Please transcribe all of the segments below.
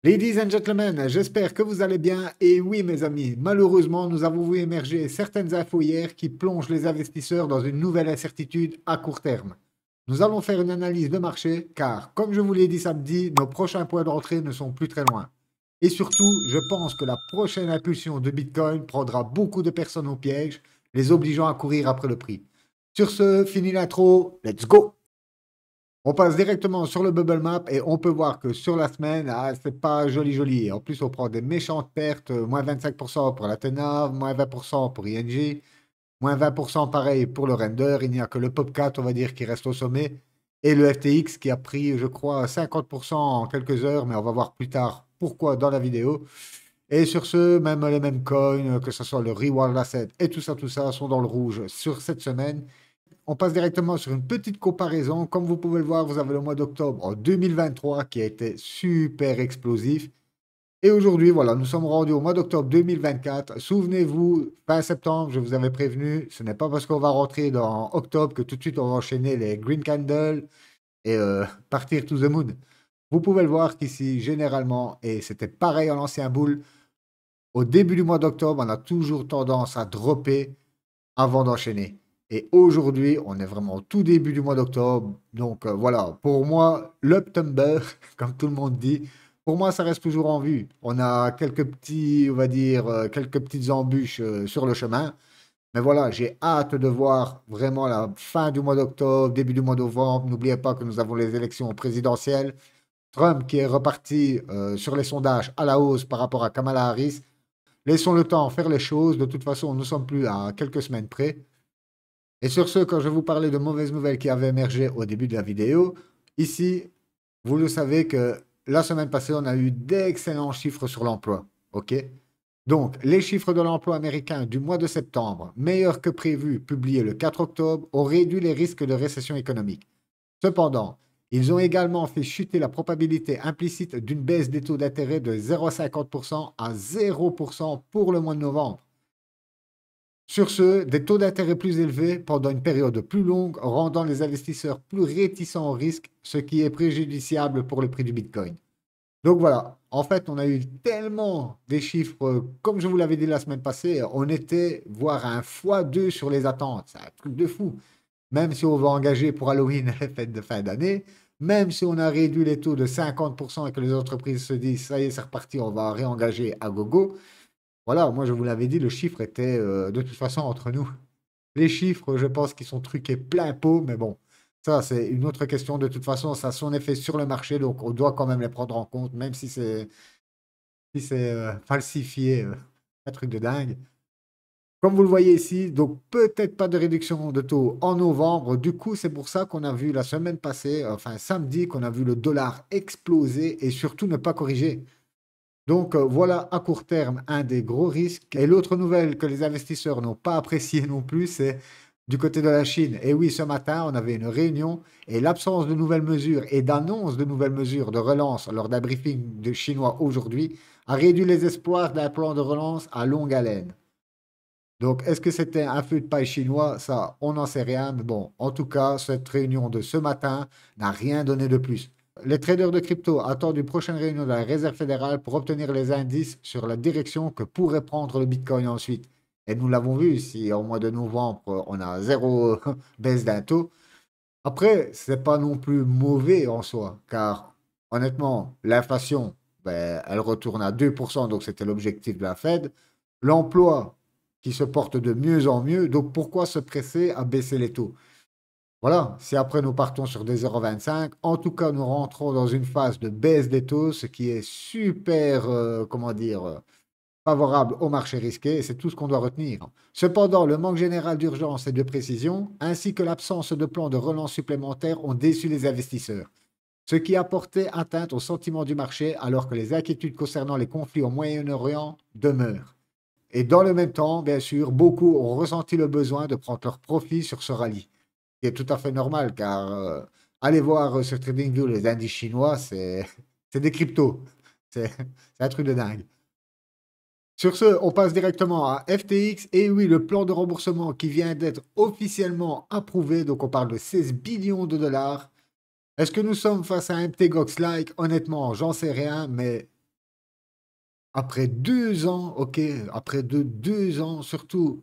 Ladies and gentlemen, j'espère que vous allez bien. Et oui, mes amis, malheureusement, nous avons vu émerger certaines infos hier qui plongent les investisseurs dans une nouvelle incertitude à court terme. Nous allons faire une analyse de marché car, comme je vous l'ai dit samedi, nos prochains points d'entrée ne sont plus très loin. Et surtout, je pense que la prochaine impulsion de Bitcoin prendra beaucoup de personnes au piège, les obligeant à courir après le prix. Sur ce, fini l'intro, let's go! On passe directement sur le bubble map et on peut voir que sur la semaine, c'est pas joli joli. En plus, on prend des méchantes pertes, moins 25% pour la Tenav, moins 20% pour ING, moins 20% pareil pour le Render. Il n'y a que le PopCat, on va dire, qui reste au sommet. Et le FTX qui a pris, je crois, 50% en quelques heures, mais on va voir plus tard pourquoi dans la vidéo. Et sur ce, même les mêmes coins, que ce soit le Reward Asset et tout ça, sont dans le rouge sur cette semaine. On passe directement sur une petite comparaison. Comme vous pouvez le voir, vous avez le mois d'octobre 2023 qui a été super explosif. Et aujourd'hui, voilà, nous sommes rendus au mois d'octobre 2024. Souvenez-vous, fin septembre, je vous avais prévenu, ce n'est pas parce qu'on va rentrer dans octobre que tout de suite on va enchaîner les green candles et partir to the moon. Vous pouvez le voir qu'ici, généralement, et c'était pareil en ancien bull, au début du mois d'octobre, on a toujours tendance à dropper avant d'enchaîner. Et aujourd'hui, on est vraiment au tout début du mois d'octobre. Donc voilà, pour moi, l'Uptumber, comme tout le monde dit, pour moi, ça reste toujours en vue. On a quelques petits, on va dire, quelques petites embûches sur le chemin. Mais voilà, j'ai hâte de voir vraiment la fin du mois d'octobre, début du mois de novembre. N'oubliez pas que nous avons les élections présidentielles. Trump qui est reparti sur les sondages à la hausse par rapport à Kamala Harris. Laissons le temps faire les choses. De toute façon, nous ne sommes plus à quelques semaines près. Et sur ce, quand je vous parlais de mauvaises nouvelles qui avaient émergé au début de la vidéo, ici, vous le savez que la semaine passée, on a eu d'excellents chiffres sur l'emploi. OK? Donc, les chiffres de l'emploi américain du mois de septembre, meilleurs que prévu, publiés le 4 octobre, ont réduit les risques de récession économique. Cependant, ils ont également fait chuter la probabilité implicite d'une baisse des taux d'intérêt de 0,50% à 0% pour le mois de novembre. Sur ce, des taux d'intérêt plus élevés pendant une période plus longue, rendant les investisseurs plus réticents au risque, ce qui est préjudiciable pour le prix du Bitcoin. Donc voilà, en fait, on a eu tellement des chiffres, comme je vous l'avais dit la semaine passée, on était voir un x2 sur les attentes. C'est un truc de fou. Même si on va engager pour Halloween les fêtes de fin d'année, même si on a réduit les taux de 50% et que les entreprises se disent, ça y est, c'est reparti, on va réengager à gogo. Voilà, moi je vous l'avais dit, le chiffre était de toute façon entre nous. Les chiffres, je pense qu'ils sont truqués plein pot, mais bon, ça c'est une autre question. De toute façon, ça a son effet sur le marché, donc on doit quand même les prendre en compte, même si c'est falsifié, un truc de dingue. Comme vous le voyez ici, donc peut-être pas de réduction de taux en novembre. Du coup, c'est pour ça qu'on a vu la semaine passée, enfin samedi, qu'on a vu le dollar exploser et surtout ne pas corriger. Donc voilà à court terme un des gros risques. Et l'autre nouvelle que les investisseurs n'ont pas appréciée non plus, c'est du côté de la Chine. Et oui, ce matin, on avait une réunion et l'absence de nouvelles mesures et d'annonce de nouvelles mesures de relance lors d'un briefing de Chinois aujourd'hui a réduit les espoirs d'un plan de relance à longue haleine. Donc, est-ce que c'était un feu de paille chinois? Ça, on n'en sait rien. Mais bon, en tout cas, cette réunion de ce matin n'a rien donné de plus. Les traders de crypto attendent une prochaine réunion de la Réserve fédérale pour obtenir les indices sur la direction que pourrait prendre le Bitcoin ensuite. Et nous l'avons vu, si au mois de novembre, on a zéro baisse d'un taux. Après, c'est pas non plus mauvais en soi, car honnêtement, l'inflation, ben, elle retourne à 2%, donc c'était l'objectif de la Fed. L'emploi qui se porte de mieux en mieux, donc pourquoi se presser à baisser les taux? Voilà, si après nous partons sur des 0,25, en tout cas nous rentrons dans une phase de baisse des taux, ce qui est super, comment dire, favorable au marché risqué, et c'est tout ce qu'on doit retenir. Cependant, le manque général d'urgence et de précision, ainsi que l'absence de plan de relance supplémentaire ont déçu les investisseurs, ce qui a porté atteinte au sentiment du marché alors que les inquiétudes concernant les conflits au Moyen-Orient demeurent. Et dans le même temps, bien sûr, beaucoup ont ressenti le besoin de prendre leur profit sur ce rallye qui est tout à fait normal, car allez voir sur TradingView les indices chinois, c'est des cryptos. C'est un truc de dingue. Sur ce, on passe directement à FTX. Et oui, le plan de remboursement qui vient d'être officiellement approuvé, donc on parle de 16 billions de dollars. Est-ce que nous sommes face à un MTGOX-like? Honnêtement, j'en sais rien, mais après 2 ans, ok, après 2 ans, surtout,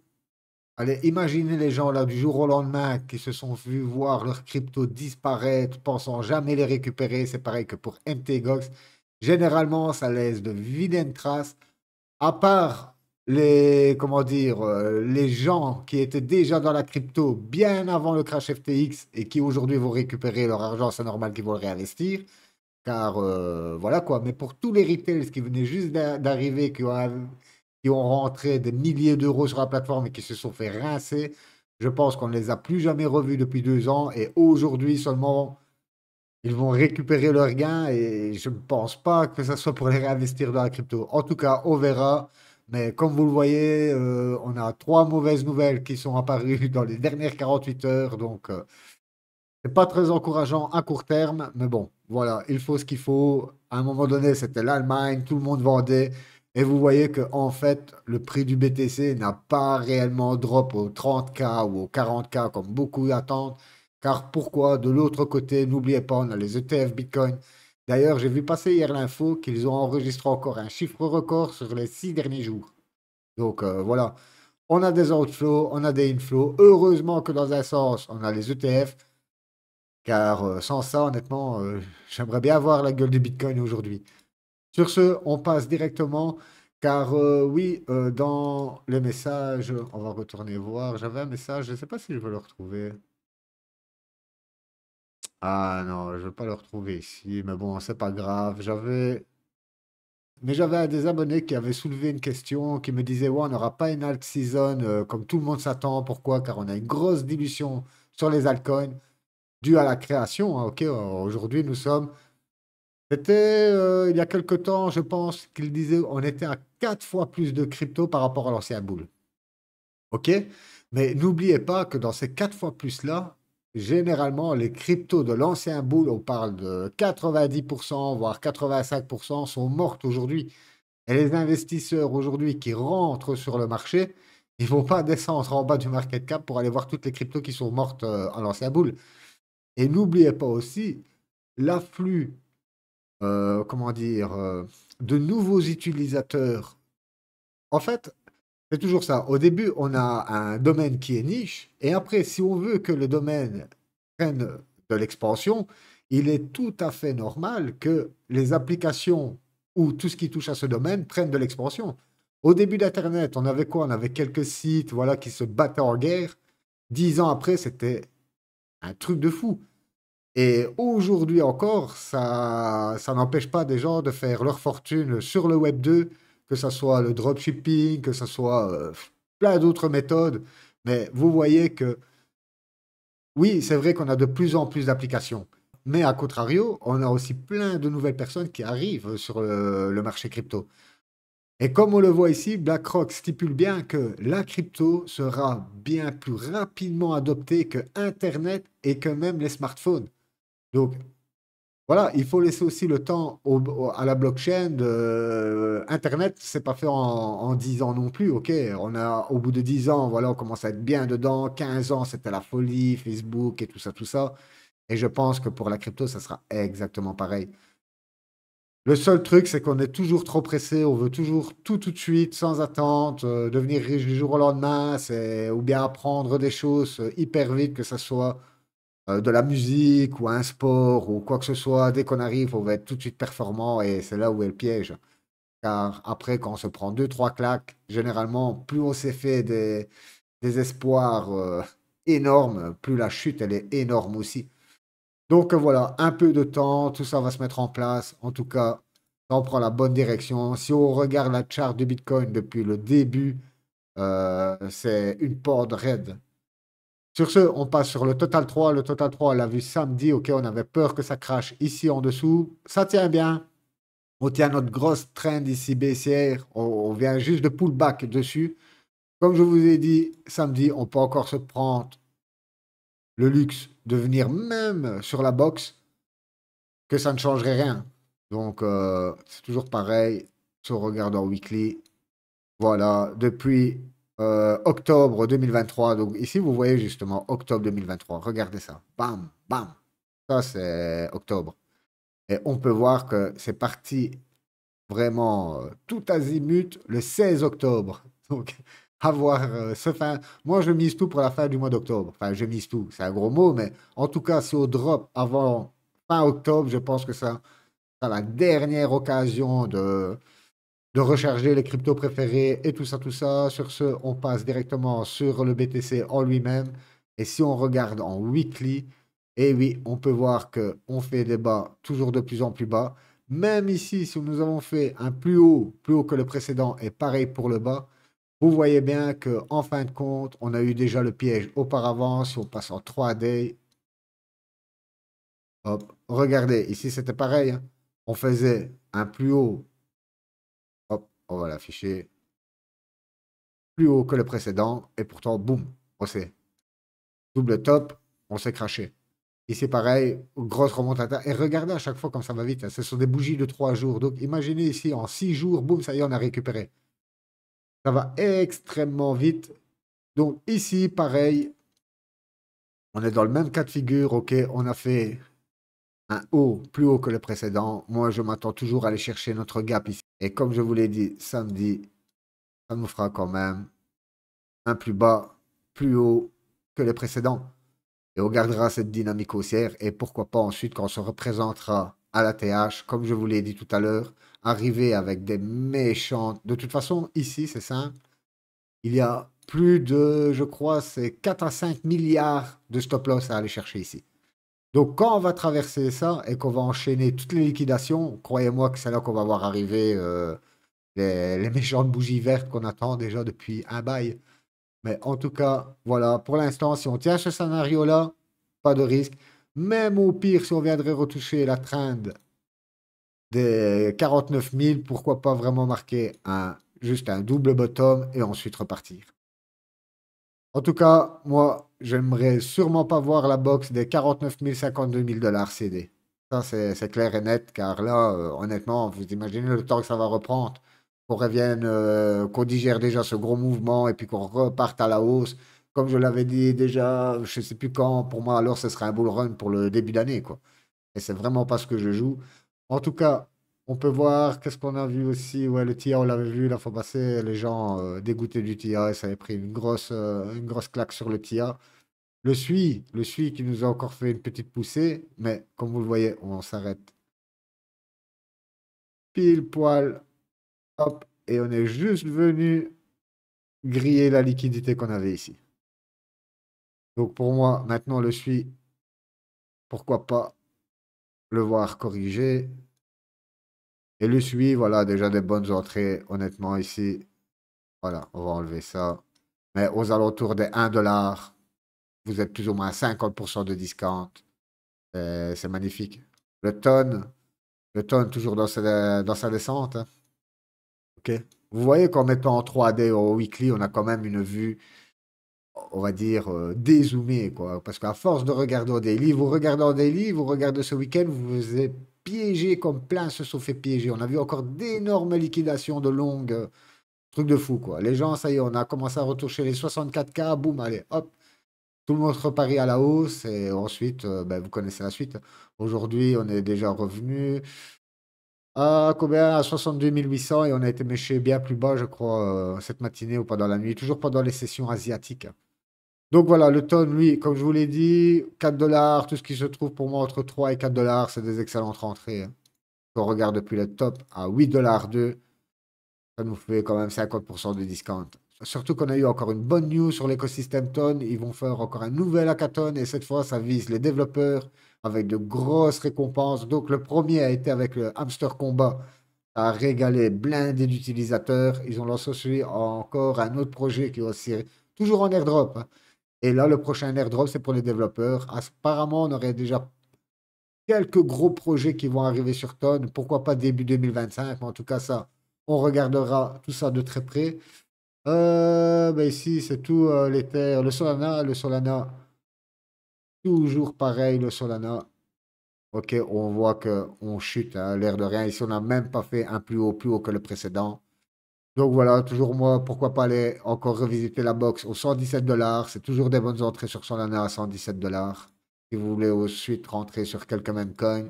allez, imaginez les gens là du jour au lendemain qui se sont vus voir leur crypto disparaître, pensant jamais les récupérer. C'est pareil que pour MTGOX. Généralement, ça laisse de vilaines traces. À part les, comment dire, les gens qui étaient déjà dans la crypto bien avant le crash FTX et qui aujourd'hui vont récupérer leur argent, c'est normal qu'ils vont le réinvestir. Car voilà quoi. Mais pour tous les retails qui venaient juste d'arriver, qui ont rentré des milliers d'euros sur la plateforme et qui se sont fait rincer, je pense qu'on ne les a plus jamais revus depuis 2 ans. Et aujourd'hui seulement, ils vont récupérer leurs gains. Et je ne pense pas que ça soit pour les réinvestir dans la crypto. En tout cas, on verra. Mais comme vous le voyez, on a trois mauvaises nouvelles qui sont apparues dans les dernières 48 heures. Donc, c'est pas très encourageant à court terme, mais bon, voilà, il faut ce qu'il faut. À un moment donné, c'était l'Allemagne, tout le monde vendait. Et vous voyez que en fait, le prix du BTC n'a pas réellement drop au 30K ou au 40K comme beaucoup attendent. Car pourquoi? De l'autre côté, n'oubliez pas, on a les ETF Bitcoin. D'ailleurs, j'ai vu passer hier l'info qu'ils ont enregistré encore un chiffre record sur les 6 derniers jours. Donc voilà, on a des outflows, on a des inflows. Heureusement que dans un sens, on a les ETF. Car sans ça, honnêtement, j'aimerais bien voir la gueule du Bitcoin aujourd'hui. Sur ce, on passe directement, car oui, dans les messages, on va retourner voir. J'avais un message, je ne sais pas si je vais le retrouver. Ah non, je ne vais pas le retrouver ici, mais bon, c'est pas grave. Mais j'avais un des abonnés qui avait soulevé une question, qui me disait, ouais, on n'aura pas une alt season comme tout le monde s'attend. Pourquoi? Car on a une grosse dilution sur les altcoins due à la création, hein, ok, aujourd'hui, nous sommes. C'était il y a quelque temps, je pense, qu'il disait on était à 4 fois plus de crypto par rapport à l'ancien bull. OK? Mais n'oubliez pas que dans ces 4 fois plus-là, généralement, les cryptos de l'ancien bull, on parle de 90%, voire 85%, sont mortes aujourd'hui. Et les investisseurs aujourd'hui qui rentrent sur le marché, ils vont pas descendre en bas du market cap pour aller voir toutes les cryptos qui sont mortes à l'ancien bull. Et n'oubliez pas aussi l'afflux comment dire, de nouveaux utilisateurs. En fait, c'est toujours ça. Au début, on a un domaine qui est niche, et après, si on veut que le domaine prenne de l'expansion, il est tout à fait normal que les applications ou tout ce qui touche à ce domaine prennent de l'expansion. Au début d'Internet, on avait quoi? On avait quelques sites, voilà, qui se battaient en guerre. 10 ans après, c'était un truc de fou. Et aujourd'hui encore, ça n'empêche pas des gens de faire leur fortune sur le Web 2, que ce soit le dropshipping, que ce soit plein d'autres méthodes. Mais vous voyez que oui, c'est vrai qu'on a de plus en plus d'applications. Mais à contrario, on a aussi plein de nouvelles personnes qui arrivent sur le marché crypto. Et comme on le voit ici, BlackRock stipule bien que la crypto sera bien plus rapidement adoptée que Internet et que même les smartphones. Donc, voilà, il faut laisser aussi le temps à la blockchain. Internet, c'est pas fait en 10 ans non plus. OK, au bout de 10 ans, voilà, on commence à être bien dedans. 15 ans, c'était la folie, Facebook et tout ça, tout ça. Et je pense que pour la crypto, ça sera exactement pareil. Le seul truc, c'est qu'on est toujours trop pressé. On veut toujours tout de suite, sans attente, devenir riche du jour au lendemain, ou bien apprendre des choses hyper vite, que ce soit de la musique ou un sport ou quoi que ce soit, dès qu'on arrive, on va être tout de suite performant et c'est là où est le piège. Car après, quand on se prend deux, trois claques, généralement, plus on s'est fait des espoirs énormes, plus la chute, elle est énorme aussi. Donc voilà, un peu de temps, tout ça va se mettre en place. En tout cas, ça on prend la bonne direction. Si on regarde la charte du Bitcoin depuis le début, c'est une porte raide. Sur ce, on passe sur le Total 3. Le Total 3, on l'a vu samedi. OK, on avait peur que ça crache ici en dessous. Ça tient bien. On tient notre grosse trend ici baissière. On vient juste de pullback dessus. Comme je vous ai dit samedi, on peut encore se prendre le luxe de venir même sur la box, que ça ne changerait rien. Donc, c'est toujours pareil. Si on regarde en weekly, voilà, depuis octobre 2023. Donc ici, vous voyez justement octobre 2023. Regardez ça. Bam, bam. Ça, c'est octobre. Et on peut voir que c'est parti vraiment tout azimut le 16 octobre. Donc, avoir ce fin. Moi, je mise tout pour la fin du mois d'octobre. Enfin, je mise tout, c'est un gros mot, mais en tout cas, si on drop avant fin octobre, je pense que ça sera la dernière occasion de recharger les cryptos préférés et tout ça, tout ça. Sur ce, on passe directement sur le BTC en lui-même. Et si on regarde en weekly, et oui, on peut voir que on fait des bas toujours de plus en plus bas. Même ici, si nous avons fait un plus haut que le précédent, et pareil pour le bas, vous voyez bien que en fin de compte, on a eu déjà le piège auparavant. Si on passe en 3D, hop, regardez, ici c'était pareil, hein. On faisait un plus haut, hop, on va l'afficher, plus haut que le précédent, et pourtant, boum, on s'est double top, on s'est craché. Ici, pareil, grosse remontada. Et regardez à chaque fois comme ça va vite, hein. Ce sont des bougies de 3 jours. Donc, imaginez ici, en 6 jours, boum, ça y est, on a récupéré. Ça va extrêmement vite. Donc, ici, pareil, on est dans le même cas de figure. OK, on a fait un haut plus haut que le précédent. Moi, je m'attends toujours à aller chercher notre gap ici. Et comme je vous l'ai dit, samedi, ça nous fera quand même un plus bas, plus haut que le précédent. Et on gardera cette dynamique haussière. Et pourquoi pas ensuite, quand on se représentera à la TH, comme je vous l'ai dit tout à l'heure, arriver avec des méchantes. De toute façon, ici, c'est simple. Il y a plus de, je crois, c'est 4 à 5 milliards de stop loss à aller chercher ici. Donc, quand on va traverser ça et qu'on va enchaîner toutes les liquidations, croyez-moi que c'est là qu'on va voir arriver les méchantes bougies vertes qu'on attend déjà depuis un bail. Mais en tout cas, voilà, pour l'instant, si on tient ce scénario-là, pas de risque. Même au pire, si on viendrait retoucher la trend des 49 000, pourquoi pas vraiment marquer juste un double bottom et ensuite repartir. En tout cas, moi, j'aimerais sûrement pas voir la box des 49 000, 52 000 dollars céder. Ça, c'est clair et net, car là, honnêtement, vous imaginez le temps que ça va reprendre, qu'on revienne, qu'on digère déjà ce gros mouvement et puis qu'on reparte à la hausse. Comme je l'avais dit déjà, je sais plus quand, pour moi, alors ce serait un bull run pour le début d'année, quoi. Et c'est vraiment pas ce que je joue. En tout cas, on peut voir, qu'est-ce qu'on a vu aussi? Ouais, le TIA, on l'avait vu la fois passée, les gens dégoûtés du TIA, ça avait pris une grosse claque sur le TIA. Le SUI qui nous a encore fait une petite poussée, mais comme vous le voyez, on s'arrête pile poil, hop, et on est juste venu griller la liquidité qu'on avait ici. Donc pour moi, maintenant le SUI, pourquoi pas le voir corriger. Et le SUI, voilà, déjà des bonnes entrées, honnêtement ici. Voilà, on va enlever ça. Mais aux alentours des 1 $, vous êtes plus ou moins à 50% de discount. C'est magnifique. Le tonne, le tonne toujours dans sa descente, hein. OK. Vous voyez qu'en mettant en 3D au weekly, on a quand même une vue, on va dire, dézoomée, quoi. Parce qu'à force de regarder au daily, vous regardez en daily, vous regardez ce week-end, vous vous êtes piégé comme plein se sont fait piéger. On a vu encore d'énormes liquidations de longues, truc de fou, quoi. Les gens, ça y est, on a commencé à retoucher les 64K, boum, allez, hop, tout le monde reparie à la hausse et ensuite, ben, vous connaissez la suite. Aujourd'hui, on est déjà revenu à combien? À 62 800 et on a été méché bien plus bas, je crois, cette matinée ou pendant la nuit, toujours pendant les sessions asiatiques. Donc voilà, le tonne, lui, comme je vous l'ai dit, 4 dollars, tout ce qui se trouve pour moi entre 3 et 4 dollars, c'est des excellentes rentrées, hein. On regarde depuis le top à 8 dollars 2, ça nous fait quand même 50% de discount. Surtout qu'on a eu encore une bonne news sur l'écosystème Ton. Ils vont faire encore un nouvel hackathon et cette fois, ça vise les développeurs avec de grosses récompenses. Donc, le premier a été avec le Hamster Combat. Ça a régalé blindé d'utilisateurs. Ils ont lancé aussi encore un autre projet qui est aussi toujours en airdrop, hein. Et là, le prochain airdrop, c'est pour les développeurs. Apparemment, on aurait déjà quelques gros projets qui vont arriver sur Ton. Pourquoi pas début 2025, mais en tout cas, ça, on regardera tout ça de très près. Ben ici, c'est tout l'Ether. Le Solana, toujours pareil, le Solana. Ok, on voit que on chute, hein, l'air de rien. Ici, on n'a même pas fait un plus haut que le précédent. Donc voilà, toujours moi, pourquoi pas aller encore revisiter la box aux 117 dollars. C'est toujours des bonnes entrées sur Solana à 117 dollars. Si vous voulez ensuite rentrer sur quelques meme coins,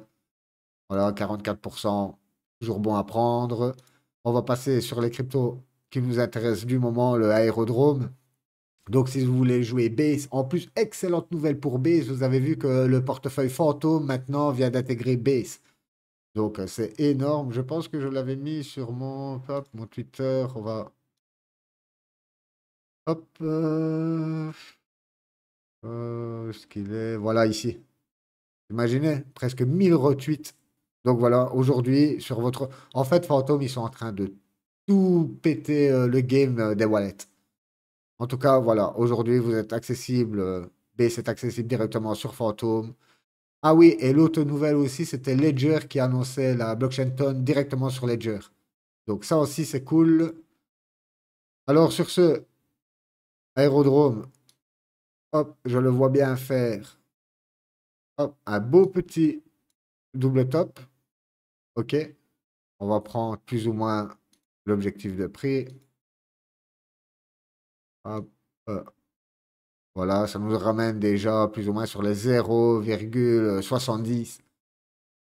voilà, 44%. toujours bon à prendre. On va passer sur les cryptos qui nous intéressent du moment, le aérodrome. Donc, si vous voulez jouer Base, en plus, excellente nouvelle pour Base, vous avez vu que le portefeuille fantôme maintenant vient d'intégrer Base. Donc, c'est énorme. Je pense que je l'avais mis sur mon, hop, mon Twitter. On va. Hop. Où est-ce qu'il est? Voilà, ici. Imaginez, presque 1000 retweets. Donc voilà, aujourd'hui, sur votre. En fait, Fantôme, ils sont en train de tout péter le game des wallets. En tout cas, voilà, aujourd'hui, vous êtes accessible. Base est accessible directement sur Fantôme. Ah oui, et l'autre nouvelle aussi, c'était Ledger qui annonçait la blockchain Ton directement sur Ledger. Donc ça aussi, c'est cool. Alors sur ce, aérodrome, hop, je le vois bien faire. Hop, un beau petit double top. OK. On va prendre plus ou moins l'objectif de prix. Hop, euh, voilà, ça nous ramène déjà plus ou moins sur les 0,70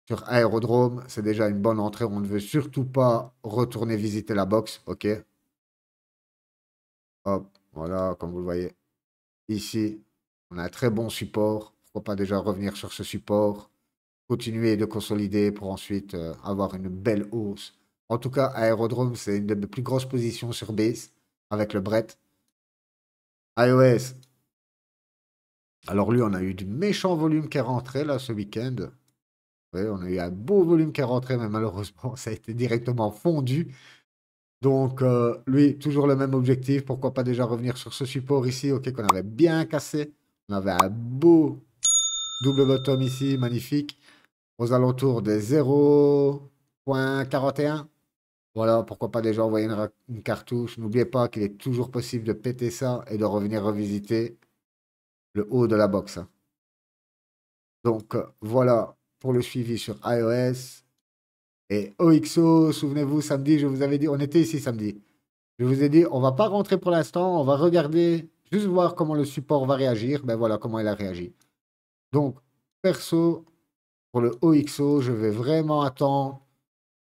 sur aérodrome. C'est déjà une bonne entrée. On ne veut surtout pas retourner visiter la box. OK. Hop, voilà, comme vous le voyez. Ici, on a un très bon support. Pourquoi pas déjà revenir sur ce support, continuer de consolider pour ensuite avoir une belle hausse. En tout cas, Aérodrome, c'est une de mes plus grosses positions sur base avec le Brett. iOS, alors lui, on a eu du méchant volume qui est rentré là ce week-end. Oui, on a eu un beau volume qui est rentré, mais malheureusement, ça a été directement fondu. Donc, lui, toujours le même objectif. Pourquoi pas déjà revenir sur ce support ici, ok, qu'on avait bien cassé. On avait un beau double bottom ici, magnifique, aux alentours des 0,41. Voilà, pourquoi pas déjà envoyer une cartouche. N'oubliez pas qu'il est toujours possible de péter ça et de revenir revisiter le haut de la box, hein. Donc, voilà pour le suivi sur iOS. Et OXO, souvenez-vous, samedi, je vous avais dit, on était ici samedi. Je vous ai dit, on va pas rentrer pour l'instant, on va regarder, juste voir comment le support va réagir. Ben voilà comment il a réagi. Donc, perso, pour le OXO, je vais vraiment attendre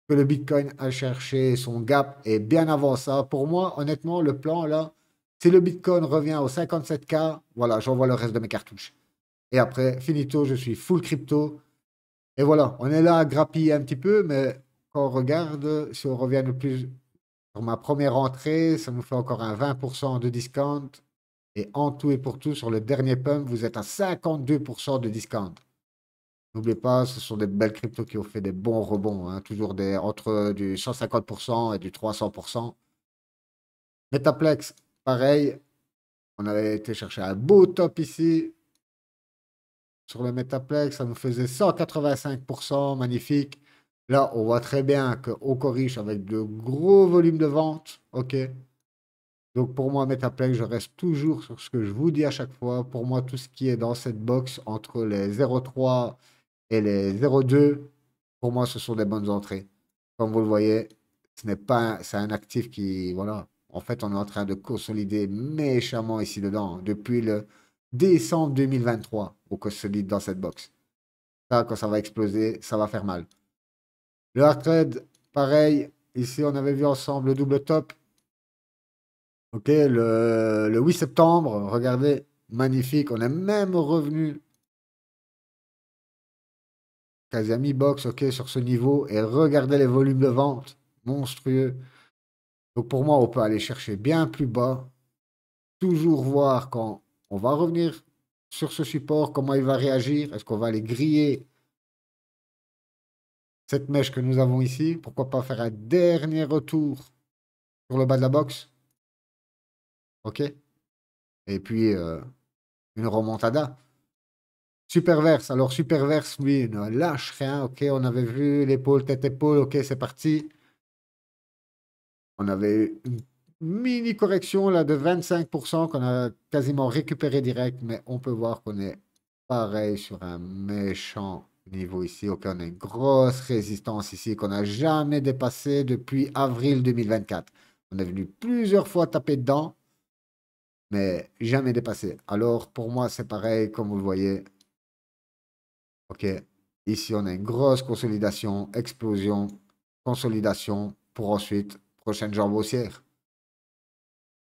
que le Bitcoin a cherché son gap et bien avant ça. Pour moi, honnêtement, le plan là, si le Bitcoin revient aux 57K, voilà, j'envoie le reste de mes cartouches. Et après, finito, je suis full crypto. Et voilà, on est là à grappiller un petit peu, mais quand on regarde, si on revient le plus sur ma première entrée, ça nous fait encore un 20% de discount. Et en tout et pour tout, sur le dernier pump, vous êtes à 52% de discount. N'oubliez pas, ce sont des belles cryptos qui ont fait des bons rebonds, hein, toujours entre du 150% et du 300%. Metaplex, pareil, on avait été chercher un beau top ici. Sur le Metaplex, ça nous faisait 185%, magnifique. Là, on voit très bien qu'on corrige avec de gros volumes de vente. OK. Donc pour moi, Metaplex, je reste toujours sur ce que je vous dis à chaque fois. Pour moi, tout ce qui est dans cette box entre les 0,3 et les 0,2, pour moi, ce sont des bonnes entrées. Comme vous le voyez, ce n'est pas, c'est un actif qui, voilà, en fait, on est en train de consolider méchamment ici dedans, hein, depuis le décembre 2023, on consolide dans cette box. Ça, quand ça va exploser, ça va faire mal. Le hard trade, pareil. Ici, on avait vu ensemble le double top. Ok, le 8 septembre, regardez, magnifique. On est même revenu quasi à mi-box, ok, sur ce niveau. Et regardez les volumes de vente, monstrueux. Donc pour moi, on peut aller chercher bien plus bas. Toujours voir quand on va revenir sur ce support, comment il va réagir. Est-ce qu'on va aller griller cette mèche que nous avons ici? Pourquoi pas faire un dernier retour sur le bas de la box? Ok. Et puis, une remontada. Superverse. Alors, Superverse, lui, ne lâche rien. Ok, on avait vu l'épaule, tête-épaule. Ok, c'est parti. On avait une mini correction là de 25% qu'on a quasiment récupéré direct, mais on peut voir qu'on est pareil sur un méchant niveau ici. Ok, on a une grosse résistance ici qu'on n'a jamais dépassée depuis avril 2024. On est venu plusieurs fois taper dedans, mais jamais dépassé. Alors, pour moi, c'est pareil, comme vous le voyez. Ok, ici, on a une grosse consolidation, explosion. consolidation pour ensuite prochaine jambe haussière.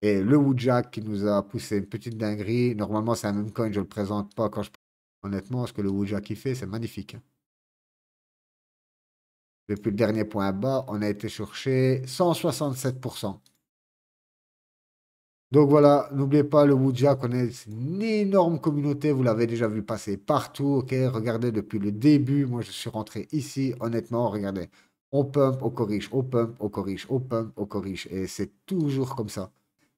Et le Woodjack qui nous a poussé une petite dinguerie. Normalement, c'est un même coin, je le présente pas quand je... Honnêtement, ce que le Woodjack il fait, c'est magnifique. Depuis le dernier point bas, on a été chercher 167%. Donc voilà, n'oubliez pas le Woodjack, on est une énorme communauté, vous l'avez déjà vu passer partout, ok? Regardez depuis le début, moi je suis rentré ici, honnêtement, regardez. On pump, on corrige, on pump, on corrige, on pump, on corrige. Et c'est toujours comme ça.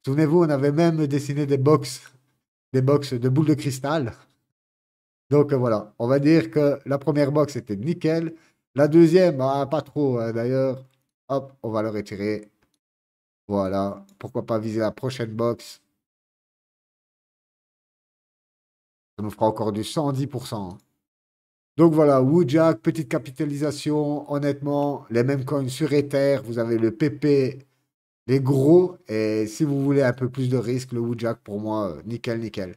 Souvenez-vous, on avait même dessiné des box de boules de cristal. Donc voilà, on va dire que la première box était nickel. La deuxième, bah, pas trop hein, d'ailleurs. Hop, on va le retirer. Voilà, pourquoi pas viser la prochaine box. Ça nous fera encore du 110%. Donc voilà, Woodjack, petite capitalisation. Honnêtement, les mêmes coins sur Ether. Vous avez le PP, les gros. Et si vous voulez un peu plus de risque, le Woodjack, pour moi, nickel, nickel.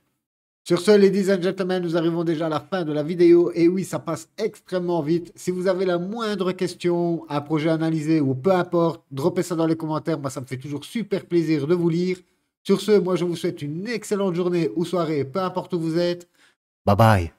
Sur ce, ladies and gentlemen, nous arrivons déjà à la fin de la vidéo. Et oui, ça passe extrêmement vite. Si vous avez la moindre question, un projet analysé ou peu importe, droppez ça dans les commentaires. Moi, ça me fait toujours super plaisir de vous lire. Sur ce, moi, je vous souhaite une excellente journée ou soirée, peu importe où vous êtes. Bye bye.